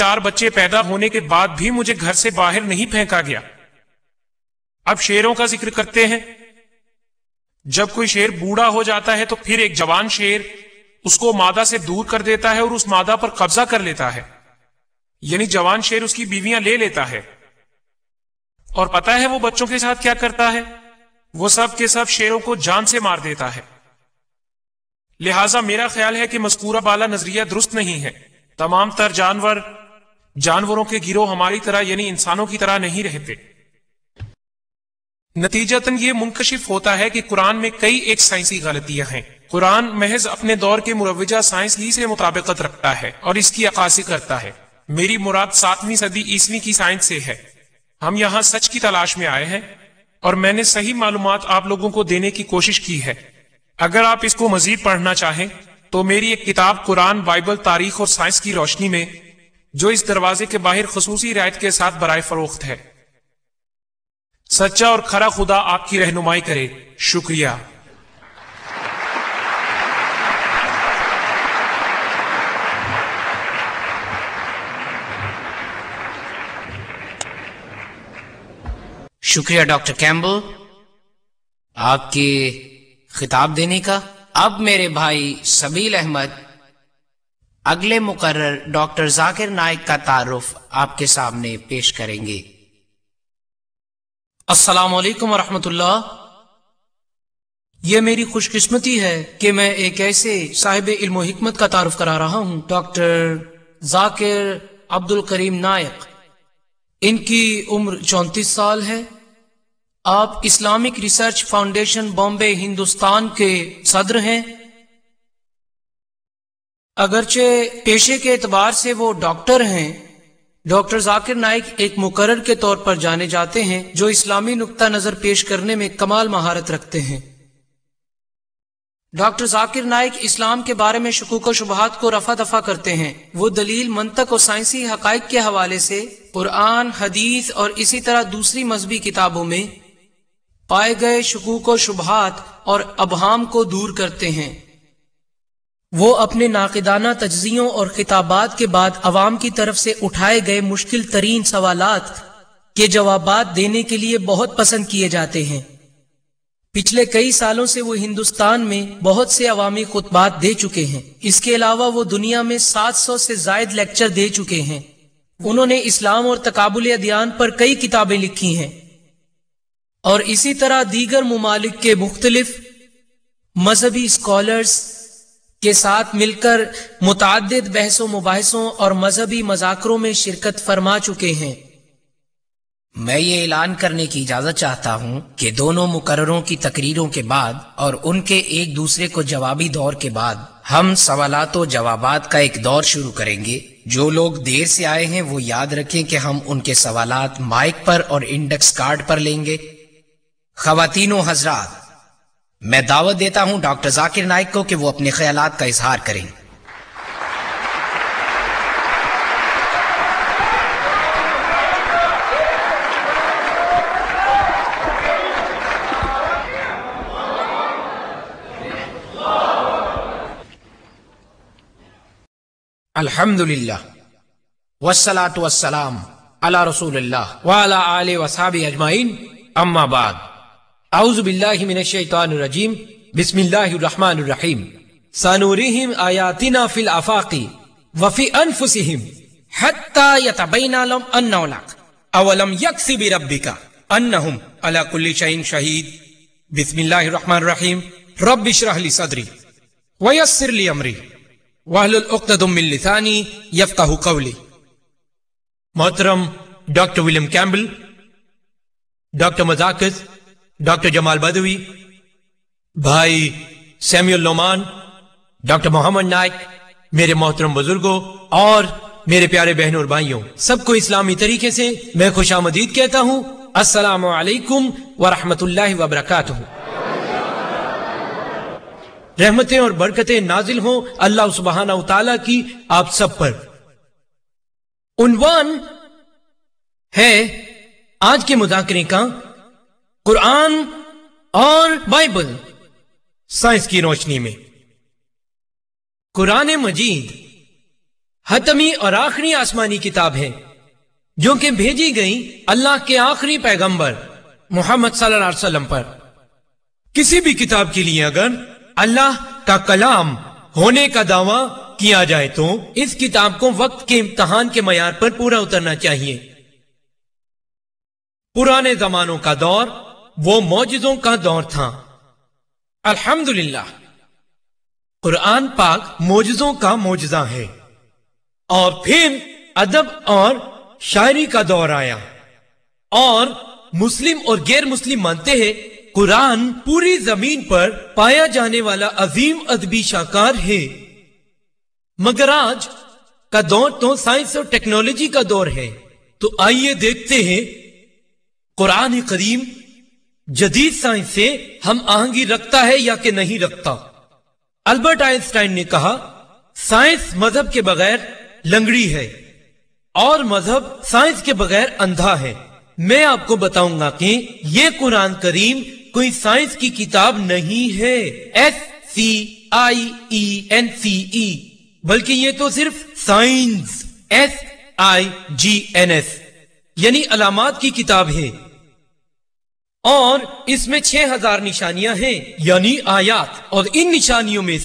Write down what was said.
4 بچے پیدا ہونے کے بعد بھی مجھے گھر سے باہر نہیں پھینکا گیا۔ اب شیروں کا ذکر کرتے ہیں۔ جب کوئی شیر بوڑھا ہو جاتا ہے تو پھر ایک جوان شیر اس کو مادہ سے دور کر دیتا ہے اور اس مادہ پر قبضہ کر لیتا ہے، یعنی جوان شیر اس کی بیویاں لے لیتا ہے۔ اور پتہ ہے وہ بچوں کے ساتھ کیا کرتا ہے؟ وہ سب کے سب شیروں کو جان سے مار دیتا ہے۔ لہٰذا میرا خیال ہے کہ مذکورہ بالا نظریہ درست نہیں ہے۔ تمام تر جانوروں کے گروہ ہماری طرح یعنی انسانوں کی طرح نہیں رہتے۔ نتیجتاً یہ منکشف ہوتا ہے کہ قرآن میں کئی ایک سائنسی غلطیاں ہیں۔ قرآن محض اپنے دور کے مروجہ سائنس ہی سے مطابقت رکھتا ہے اور اس کی عکاسی کرتا ہے۔ میری مراد 7ویں صدی عیسوی کی سائنس سے ہے۔ ہم یہاں سچ کی تلاش میں آئے ہیں اور میں نے صحیح معلومات آپ لوگوں کو دینے کی کوشش کی ہے۔ اگر آپ اس کو مزید پڑھنا چاہیں تو میری ایک کتاب قرآن، بائبل، تاریخ اور سائنس کی روشنی میں، جو اس دروازے کے باہر خصوصی رعایت کے ساتھ برائے فروخت ہے۔ سچا اور کھرا خدا آپ کی رہنمائی کرے۔ شکریہ۔ شکریہ ڈاکٹر کیمبل آپ کے خطاب دینے کا۔ اب میرے بھائی سبیل احمد اگلے مقرر ڈاکٹر ذاکر نائک کا تعارف آپ کے سامنے پیش کریں گے۔ السلام علیکم ورحمۃ اللہ۔ یہ میری خوش قسمتی ہے کہ میں ایک ایسے صاحب علم و حکمت کا تعارف کرا رہا ہوں، ڈاکٹر ذاکر عبد الکریم نائک۔ ان کی عمر 34 سال ہے۔ آپ Islamic research foundation Bombay Hindustan کے صدر ہیں۔ اگرچہ پیشے کے اعتبار سے وہ ڈاکٹر ہیں، ڈاکٹر ذاکر نائک ایک مقرر کے طور پر جانے جاتے ہیں جو اسلامی نقطہ نظر پیش کرنے میں کمال مہارت رکھتے ہیں۔ ڈاکٹر ذاکر نائک اسلام کے بارے میں شکوک و شبہات کو رفع دفع کرتے ہیں۔ وہ دلیل، منطق اور سائنسی حقائق کے حوالے سے قرآن، حدیث اور اسی طرح دوسری مذہبی کتابوں میں پائے گئے شکوک و شبہات اور ابہام کو دور کرتے ہیں۔ وہ اپنے ناقدانہ تجزیوں اور خطابات کے بعد عوام کی طرف سے اٹھائے گئے مشکل ترین سوالات کے جوابات دینے کے لیے بہت پسند کیے جاتے ہیں۔ پچھلے کئی سالوں سے وہ ہندوستان میں بہت سے عوامی خطبات دے چکے ہیں۔ اس کے علاوہ وہ دنیا میں 700 سے زائد لیکچر دے چکے ہیں۔ انہوں نے اسلام اور تقابل ادیان پر کئی کتابیں لکھی ہیں اور اسی طرح دیگر ممالک کے مختلف مذہبی اسکالرز کے ساتھ مل کر متعدد بحث و مباحثوں اور مذہبی مذاکروں میں شرکت فرما چکے ہیں۔ میں یہ اعلان کرنے کی اجازت چاہتا ہوں کہ دونوں مقرروں کی تقریروں کے بعد اور ان کے ایک دوسرے کو جوابی دور کے بعد ہم سوالات و جوابات کا ایک دور شروع کریں گے۔ جو لوگ دیر سے آئے ہیں وہ یاد رکھیں کہ ہم ان کے سوالات مائک پر اور انڈیکس کارڈ پر لیں گے۔ خواتین و حضرات، میں دعوت دیتا ہوں ڈاکٹر ذاکر نائک کو کہ وہ اپنے خیالات کا اظہار کریں۔ الحمدللہ والصلاة والسلام علی رسول اللہ وعلی آلہ وصحبہ اجمعین، اما بعد۔ اعوذ باللہ من الشیطان الرجیم، بسم اللہ الرحمن الرحیم۔ سنوریہم آیاتنا فی الآفاق وفی انفسہم حتی یتبین لہم انہ الحق اولم یکفی بربک انہم علی کل شیء شہید۔ بسم اللہ الرحمن الرحیم۔ رب اشرح لی صدری ویسر لی امری واحلل عقدۃ من لسانی یفقہوا قولی۔ محترم ڈاکٹر ولیم کیمبل، ڈاکٹر مذاکر، ڈاکٹر جمال بدوی، بھائی Samuel Naaman, doctor Muhammad Naik, میرے محترم بزرگوں اور میرے پیارے بہنوں اور بھائیوں، سب کو اسلامی طریقے سے میں خوش آمدید کہتا ہوں۔ السلام علیکم ورحمۃ اللہ وبرکاتہ۔ رحمتیں اور برکتیں نازل ہوں اللہ سبحانہ و تعالیٰ کی آپ سب پر۔ عنوان ہے آج کے مذاکرے کا قرآن اور بائبل سائنس کی روشنی میں۔ قرآن مجید حتمی اور آخری آسمانی کتاب ہے جو کہ بھیجی گئی اللہ کے آخری پیغمبر محمد صلی اللہ علیہ وسلم پر۔ کسی بھی کتاب کے لیے اگر اللہ کا کلام ہونے کا دعویٰ کیا جائے تو اس کتاب کو وقت کے امتحان کے معیار پر پورا اترنا چاہیے۔ پرانے زمانوں کا دور وہ معجزوں کا دور تھا۔ الحمدللہ قرآن پاک معجزوں کا معجزہ ہے۔ اور پھر ادب اور شاعری کا دور آیا، اور مسلم اور غیر مسلم مانتے ہیں قرآن پوری زمین پر پایا جانے والا عظیم ادبی شاہکار ہے۔ مگر آج کا دور تو سائنس اور ٹیکنالوجی کا دور ہے، تو آئیے دیکھتے ہیں قرآن کریم جدید سائنس سے ہم آہنگی رکھتا ہے یا کہ نہیں رکھتا۔ البرٹ آئنسٹائن نے کہا سائنس مذہب کے بغیر لنگڑی ہے اور مذہب سائنس کے بغیر اندھا ہے۔ میں آپ کو بتاؤں گا کہ یہ قرآن کریم کوئی سائنس کی کتاب نہیں ہے، SCIENCE، بلکہ یہ تو صرف سائنس SIGNS یعنی علامات کی کتاب ہے، اور اس میں 6000 نشانیاں ہیں یعنی آیات، اور ان نشانیوں میں